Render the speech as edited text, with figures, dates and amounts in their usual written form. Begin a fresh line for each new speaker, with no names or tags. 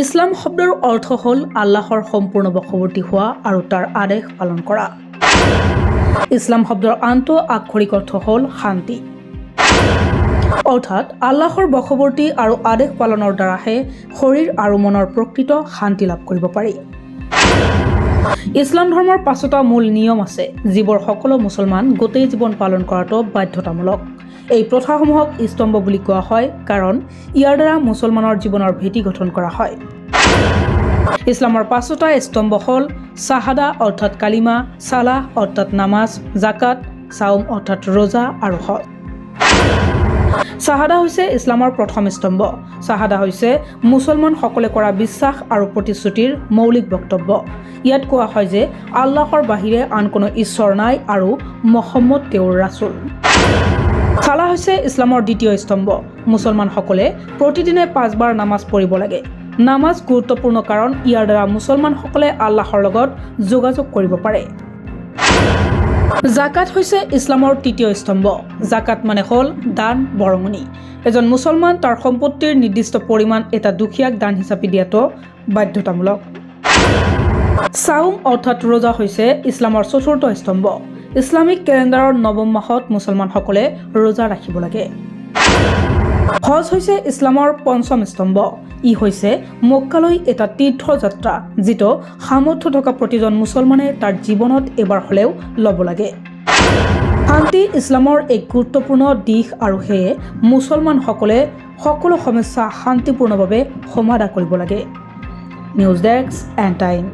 ইছলাম শব্দৰ অৰ্থ হ'ল আল্লাহৰ সম্পূৰ্ণ বশৱৰ্তী হোৱা আৰু তাৰ আদেশ পালন কৰা। ইছলাম শব্দৰ আনটো আক্ষৰিক অৰ্থ হ'ল শান্তি। অৰ্থাৎ আল্লাহৰ বশৱৰ্তী আৰু আদেশ পালনৰ দ্বাৰাহে শৰীৰ আৰু মনৰ প্ৰকৃত শান্তি লাভ কৰিব পাৰি। ইছলাম ধৰ্মৰ 5টা মূল নিয়ম আছে, যিবোৰ সকলো মুছলমান গোটেই জীৱন পালন কৰাটো বাধ্যতামূলক। এই প্ৰথাসমূহক স্তম্ভ বুলি কোৱা হয়, কাৰণ ইয়াৰ দ্বাৰা মুছলমানৰ জীৱনৰ ভেটি গঠন কৰা হয়। ইছলামৰ 5টা স্তম্ভ হ'ল শ্বাহাদা অৰ্থাৎ কালিমা, সালাহ অৰ্থাৎ নামাজ, জাকাত, চাউম অৰ্থাৎ ৰোজা আৰু হজ। শ্বাহাদা হৈছে ইছলামৰ প্ৰথম স্তম্ভ। শ্বাহাদা হৈছে মুছলমানসকলে কৰা বিশ্বাস আৰু প্ৰতিশ্ৰুতিৰ মৌলিক বক্তব্য। ইয়াত কোৱা হয় যে আল্লাহৰ বাহিৰে আন কোনো ঈশ্বৰ নাই আৰু মহম্মদ তেওঁৰ ৰাছুল। সালাহ হৈছে ইছলামৰ দ্বিতীয় স্তম্ভ। মুছলমানসকলে প্ৰতিদিনে 5 বাৰ নামাজ পঢ়িব লাগে। নামাজ গুৰুত্বপূৰ্ণ কাৰণ ইয়াৰ দ্বাৰা মুছলমানসকলে আল্লাহৰ লগত যোগাযোগ কৰিব পাৰে। জাকাত হৈছে ইছলামৰ তৃতীয় স্তম্ভ। জাকাত মানে হ'ল দান বৰঙণি। এজন মুছলমান তাৰ সম্পত্তিৰ নিৰ্দিষ্ট পৰিমাণ এটা দুখীয়াক দান হিচাপে দিয়াটো বাধ্যতামূলক। চাউম অৰ্থাৎ ৰোজা হৈছে ইছলামৰ চতুৰ্থ স্তম্ভ। ইছলামিক কেলেণ্ডাৰৰ 9ম মাহত মুছলমানসকলে ৰোজা ৰাখিব লাগে। হজ হৈছে ইছলামৰ 5ম স্তম্ভ। ই হৈছে মক্কালৈ এটা তীৰ্থযাত্ৰা, যিটো সামৰ্থ্য থকা প্ৰতিজন মুছলমানে তাৰ জীৱনত এবাৰ হ'লেও ল'ব লাগে। শান্তি ইছলামৰ এক গুৰুত্বপূৰ্ণ দিশ আৰু সেয়ে মুছলমানসকলে সকলো সমস্যা শান্তিপূৰ্ণভাৱে সমাধান কৰিব লাগে। News desk and time.